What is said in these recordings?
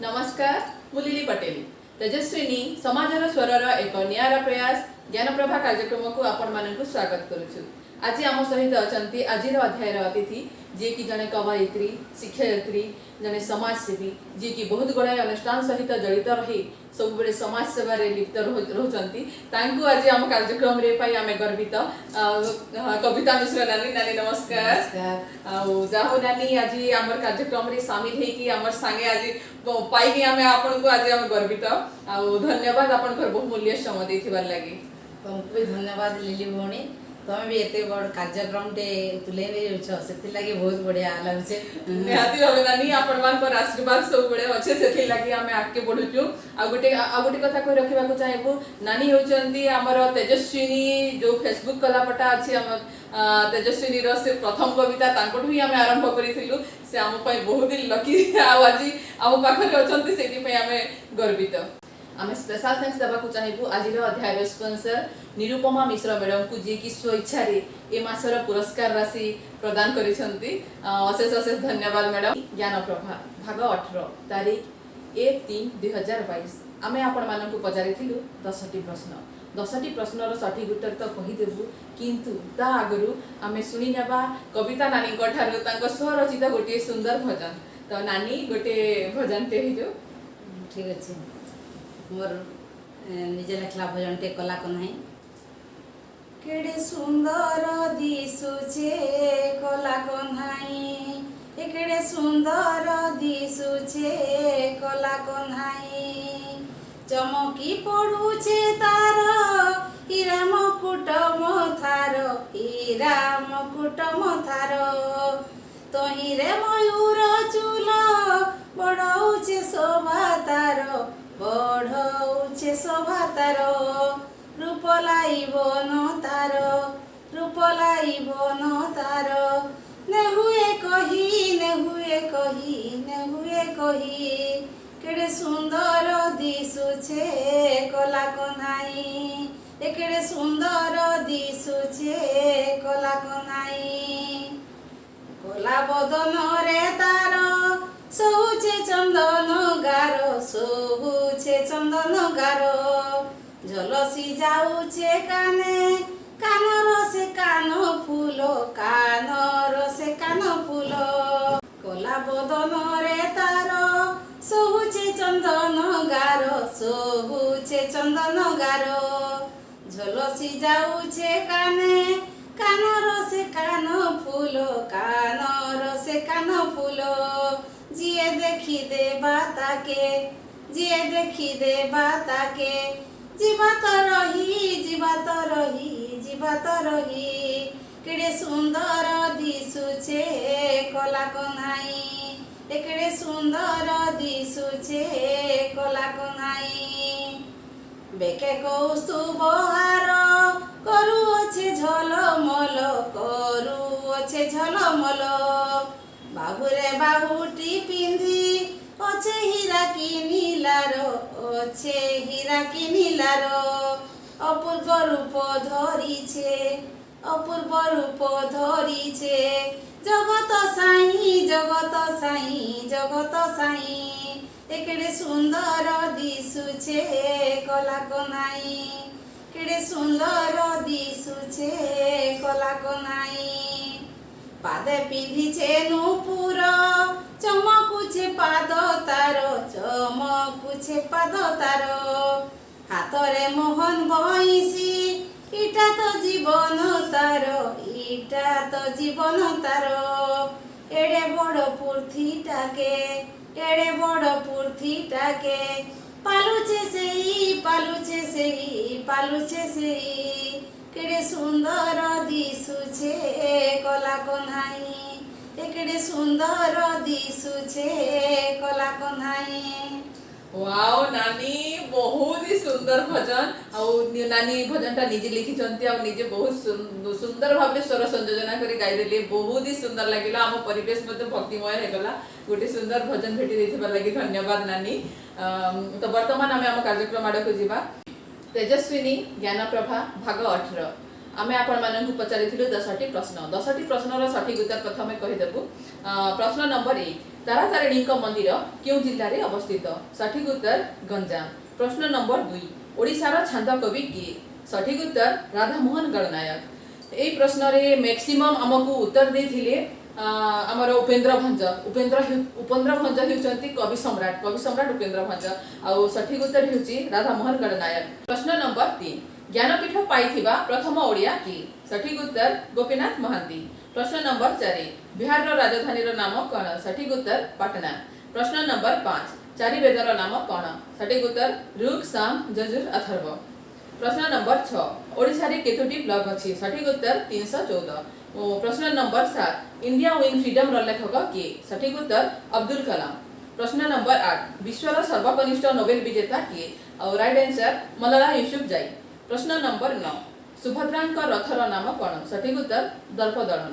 नमस्कार मु लिली पटेल तेजस्विनी समाजर स्वरर एक नियारा प्रयास ज्ञानप्रभा कार्यक्रम को आपण मानक स्वागत करुछु। आज आम सहित अछंती आज अध्याय अतिथि जी कि जने कवयित्री शिक्षयित्री जने समाजसेवी जी कि बहुत गुड़ाए अनुष्ठान सहित जड़ित रही सब बड़े समाज सेवा लिप्त रहउछंती तांकु आज आम कार्यक्रम रे पाई आमे गर्वित कविता मिश्र नानी नानी नमस्कार जाहो नानी आज आमर कार्यक्रम रे शामिल हे कि आमर संगे आज पाई कि आमे आपन को आज आमे गर्वित आ धन्यवाद आपन कर बहुमूल्य समय देथिबार लागि तुमको भी धन्यवाद लिली भौणी तुम भी एते बड़ कार्यक्रम टे तुले नै छ सेति लागि बहुत बढ़िया लागुचे निहाती होवे नानी आपण मान पर आशीर्वाद सब बड़े अच्छे सेति लागि हमें आके बढ़ुछु आ गोटे कथा को रखिबा को चाहेबो नानी होचंदी हमर तेजस्विनी जो फेसबुक कलापटा अछि हम तेजस्विनी रो से प्रथम कविता तांकोठु ही हमें आरंभ करिथिलु से हम पय बहुत ही लकी आ आज हम पाखरे अछंती सेति पय हमें गर्वित आम स्पेशल थैंक्स देवा को चाहेबू आज अध्याय स्पॉन्सर निरुपमा मिश्र मैडम को जी की स्वेच्छा ए मासर पुरस्कार राशि प्रदान करिसंती अशेष अशेष धन्यवाद मैडम। ज्ञानप्रभा भाग 18 तारीख 1-3-2022 आमे आपण मानन को पचारिथिलु 10टी प्रश्न 10टी प्रश्नर सठिक उत्तर तो कहिदेबू किंतु ता आगरु आमे सुनी नेबा कविता नानी कोठारु तांको स्वरचित गोटे सुंदर भजन तो नानी गोटे भजन ते हिजो ठीक अछि मोर निजे लेखला भजन टे कला को नाही केडे सुंदर दिसुचे कला को नाही केडे सुंदर दिसुचे कला को नाही चमकी पडुचे तार हीरा मुकुट मथार हीरा मुकुट मथार तहिरे मयूर चूल बड़ौचे शोभा तार बढ़ौचे शोभा तार रूप लाइबन तार रूप लाइबन तार ने हुए कही केडे सुंदर दिसुचे कला कन्हाई केडे सुंदर दिसुचे कला कन्हाई कला बदन रे तार सोहुचे चंदन गारो सोहुचे चंदन गारो झलसी जाऊचे काने कानर से कान फूलो कानर से कान फूलो कला बदन रे तार सोहुचे चंदन गारो सोहुचे चंदन गारो झलसी जाऊचे काने कानर से कान फूलो कानर से कान फूलो जिए देखी दे बाताके जिए देखी दे बाताके जीवात रही केडे सुंदर दिसुचे कला कन्हाई केडे सुंदर दिसुचे कला कन्हाई बेके कौस्तुभ हार करुअछे झलमल करुअछे झलमल बाहुरे बाहुटी पिंधी अच्छे हीरा की नीलारो अच्छे हीरा की नीलारो अपूर्व रूप धरिछे अपूर्व रूप धरिछे जगत साई जगत साई जगत साई केडे सुंदर दिसुचे कला कन्हाई केडे सुंदर दिसुचे कला कन्हाई पादे पिंधिछे नूपुर चमकुछे पाद तार चमकुछे पाद तार हाथरे मोहन बंसी इटा तो जीवन तार इटा तो जीवन तार एड़े बड़ पूर्थिटाके एड़े बड़ पूर्थिटाके पालुचे सेई केडे सुंदर दिसुचे कला कन्हाई केडे सुंदर दिसुचे कला कन्हाई। वाओ नानी बहुत ही सुंदर भजन नानी भजन टा निजे लिखिचंती आ निजे बहुत सुंदर भाबरे स्वर संयोजन करी गाई देले बहुत ही सुंदर लागिला हम परिवेश मध्ये भक्तिमय हे गला गोटे सुंदर भजन भेटी देथिबा लागि धन्यवाद नानी। तो वर्तमान हम कार्यक्रम आडक जीवा तेजस्विनी ज्ञानप्रभा भाग 18 आमे आपण माननकु पचारिथिलु 10टी प्रश्न 10टी प्रश्नर सठिक उत्तर प्रथमे कहिदेबु। प्रश्न नंबर 1 तारातारिणी मंदिर केउ जिल्ला रे अवस्थित? सठिक उत्तर गंजाम। प्रश्न नंबर 2 ओडिशार छांद कवि किए? सठिक उत्तर राधामोहन गणनायक। एई प्रश्न रे मैक्सिमम हमकु उत्तर देथिले आमर उपेंद्र भंज उपेंद्र भंज हेउचंती कवि सम्राट उपेंद्र भंज। आउ सठिक उत्तर हेउची राधामोहन गणनायक। प्रश्न नंबर 3 ज्ञानपीठ पाइथिबा प्रथम ओडिया की? सठिक उत्तर गोपीनाथ महांती। प्रश्न नंबर 4 बिहार राजधानी नाम कौन? सठिक उत्तर पटना। प्रश्न नंबर 5 चारि वेदर नाम कौन? सठिक उत्तर ऋग साम यजुर अथर्व। प्रश्न नंबर 6 ओडिशा रे केतोटी ब्लॉक अछि? सठिक उत्तर 314। प्रश्न नंबर 7 इंडिया विन फ्रीडम रो लेखक किए? सठिक उत्तर अब्दुल कलाम। प्रश्न नंबर 8 विश्वर सर्वकनिष्ठ नोबेल विजेता किए? और राइट आंसर मलाला यूसुफजाई। प्रश्न नंबर 9 सुभद्रांक रथर नाम कौन? सठिक उत्तर दर्पदलन।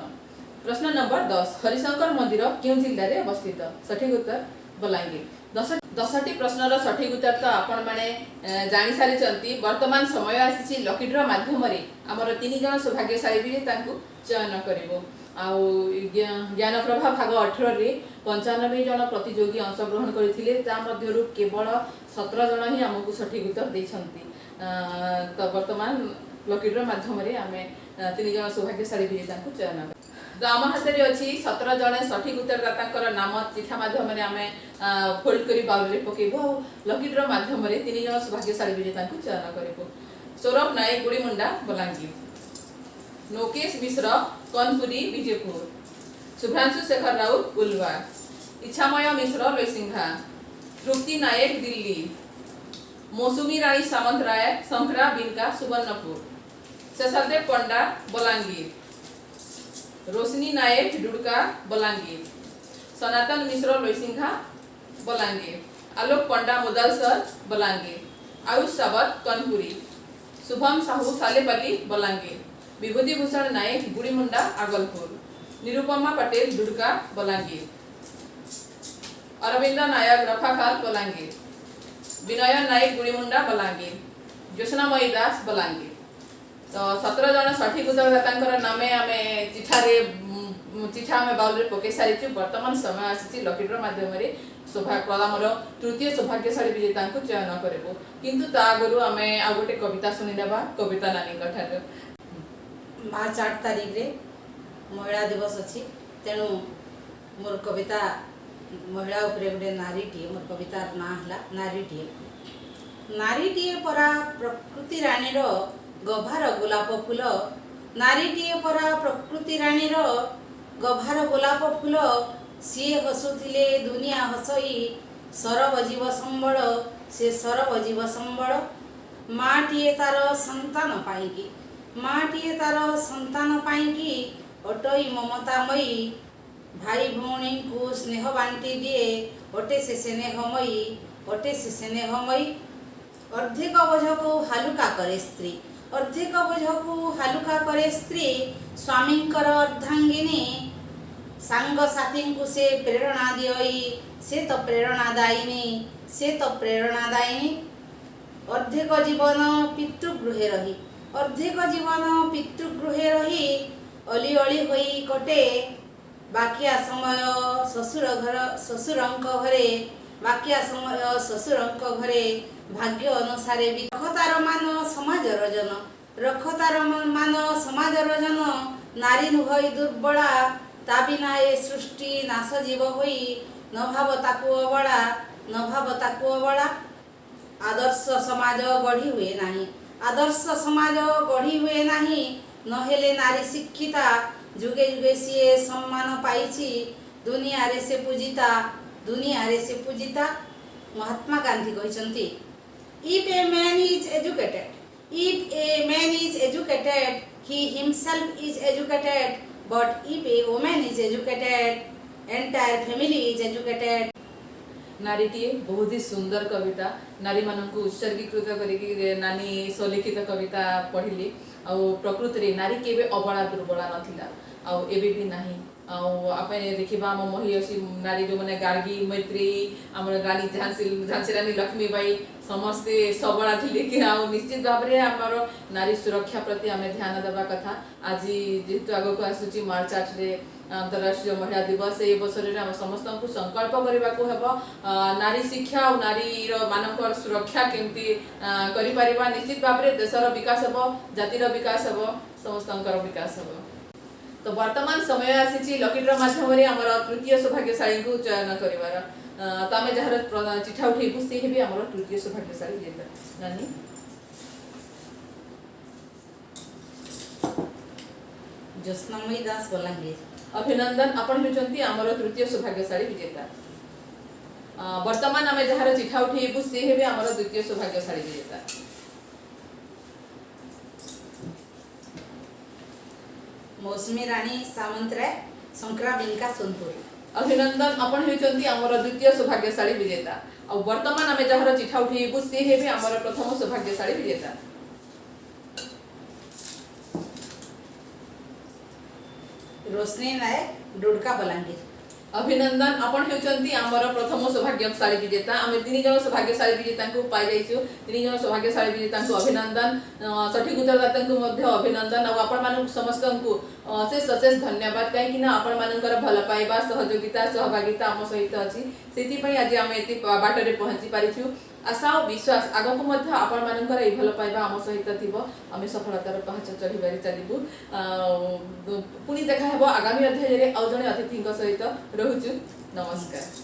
प्रश्न नंबर 10 हरिशंकर मंदिर केउ जिल्ला रे अवस्थित? सठिक उत्तर बलांगीर। 10टी प्रश्नर सठिक उत्तर तो आपण माने जानि सारि चंती। वर्तमान समय आसी लकी ड्र माध्यम रे हमर 3 जन सौभाग्यशाली विजेता को चयन करिवो। आउ ज्ञान प्रभा भाग 18 रे 95 जन प्रतियोगी अंशग्रहण करथिले। ता मध्यरु केवल 17 जन ही हमकु सठिक उत्तर दैछंती। तो वर्तमान लकी ड्र माध्यम रे हमें 3 जन सौभाग्यशाली विजेता को चयन कर। तो आम हाथ में अच्छी 17 जन सठिक उत्तरदाता नाम चिठा माध्यम फोल्ड कर बाउल में पकेबू। लकी ड्र माध्यम 3 जन सौभाग्यशाली विजेता को चयन करूँ। सौरभ नायक गुड़ीमुंडा बलांगीर, नोकेश मिश्र कनपुरी विजयपुर, शुभ्रांशु शेखर राउत उलवार, इच्छामय मिश्र लैसिंघा, तृप्ति नायक दिल्ली, मौसुमी रानी सामंतराय संखरा बिनका सुवर्णपुर, शेषादेव पंडा बलांगीर, रोशनी नायक डुडका बलांगीर, सनातन मिश्र लैसिंघा बलांगीर, आलोक पंडा मुदालसर बलांगीर, आयुष सावत कनपुरी, शुभम साहू सालेपल्ली बलांगीर, विभूति भूषण नायक गुड़ीमुंडा आगलपुर, निरुपमा पटेल डुडका बलांगीर, अरविंद नायक रफाखाल बलांगीर, विनय नायक गुड़ीमुंडा बलांगीर, ज्योत्सनामयी दास बलांगीर। तो 17 जन सठिक उत्तरदाता नामे आमे चिठा आमे बाउल रे पके सारी। वर्तमान समय आसी लकी ड्र माध्यम सौभाग्य तृतीय सौभाग्यशाली विजेता को चयन करूँ। किंतु ता आगु आमे आ गोटे कविता शुणी नेबा कविता नानी ठार। मार्च 8 तारिख रे महिला दिवस अच्छी, तेणु मोर कविता महिला उपरे गोटे नारीटीए। मोर कवितार ना है नारीटीए। नारीटीए परा प्रकृति रानीर गभार गोलाप फूल, नारीटीए परा प्रकृति रानीर गभार गोलाप फूल, सीए हसुथिले दुनिया हसई सरब जीव संबल, से सरब जीव संबल। माटीए तार संतान पाइकी, माटीए तार संतान पाइकी अटई ममतामयी, भाई भौणी को स्नेह बांटी दिए अटे से स्नेहमयी, अटे से स्नेहमयी। अर्धेक बोझ को हालुका करे स्त्री, अर्धेक बोझ को हालुका करे स्त्री, स्वामींकर अर्धांगिनी सांग साथी को से प्रेरणा दियई, से तो प्रेरणादायिनी, से तो प्रेरणादायिनी। अर्धेक जीवन पितृगृहे रही, अर्धेक जीवन पितृगृहे रही, अली अली होई कटे बाकिया समय शशुरंक घरे, बाकिया समय शशुरंक घरे भाग्य अनुसारे भी। रखतार मान समाजर जन, रखतार मान समाजर जन, नारी नुहई दुर्बला, ता बिना ए सृष्टि नाश जीव होई, न भाव ताकु अबला, न भाव ताकु अबला। आदर्श समाज गढ़ी हुए नाही, आदर्श समाज गढ़ी हुए नाही, नहेले नारी शिक्षिता, जुगे जुगे सीए सम्मान पाइछि, दुनिया रे से पूजिता, दुनिया रे से पूजिता। महात्मा गांधी कहते if a man is educated, if a man is educated, he himself is educated, but if a woman is educated, entire family is educated. नारीटीए बहुत ही सुंदर कविता, नारी मानक उत्सर्गीकृत करी नानी स्वलिखित कविता पढ़िली। आ प्रकृति रे नारी केबे अबला दुर्बला नथिला, आ एबे भी नाही। आपे देखिबा हम महिषी नारी जो माने गार्गी मैत्री हमर रानी झांसी रानी लक्ष्मीबाई समस्ते सबला थिले कि निश्चित भाव में हमर नारी सुरक्षा प्रति आम ध्यान देवा कथा। आज जेहेतु आग को आसूची मार्च 8 रे अंतर्राष्ट्रीय महिला दिवस ए अवसर में आम समस्त को संकल्प करने को हेब नारी शिक्षा और नारी मानकर सुरक्षा केमती करि परिबा। निश्चित भाव में देशर विकास हेब जातिर विकास हेब समस्तंकर विकास हेब। तो वर्तमान समय आसी लकी ड्र माध्यम आमर तृतीय सौभाग्यशाली को चयन करिवार तो आम जार चिठा उठेबू सी भी आम तृतीय सौभाग्यशाली जेता नानी ज्योत्स्नामयी दास बलांगीर। अभिनंदन आपण होचंती आमर तृतीय सौभाग्यशाली विजेता। वर्तमान आम जार चिठा उठेबू सी भी आमर द्वितीय सौभाग्यशाली विजेता। मौसमी रानी सामंतराय संक्रा बिनका सोनपुर। अभिनंदन आपण होचंती आमर द्वितीय सौभाग्यशाली विजेता। और वर्तमान आम जार चिठा उठेबू सी भी आमर प्रथम सौभाग्यशाली विजेता। रोशनी नायक डोडका बलांगीर। अभिनंदन आपण होचंती आमर प्रथम सौभाग्यशाली विजेता। आम 3 जन सौभाग्यशाली विजेता को पाई जाइछु। 3 जन सौभाग्यशाली विजेता को अभिनंदन सठिक उत्तरदाता को मध्य अभिनंदन और आपण मान समस्त को अशेष धन्यवाद कहीं आपण मानकर भल पाइबा सहयोगिता सहभागिता आम सहित अच्छी से आज आम ये बाटर में पहुँची पारिछु। आशा और विश्वास आग को मध्य आपण मानकर ये भल पाइबा आम सहित थिबो आम सफलतार पहाच चढ़ी चलू। पुणी देखा हेबो आगामी अध्याय रे आउ जणे अतिथि सहित रहुछु। नमस्कार।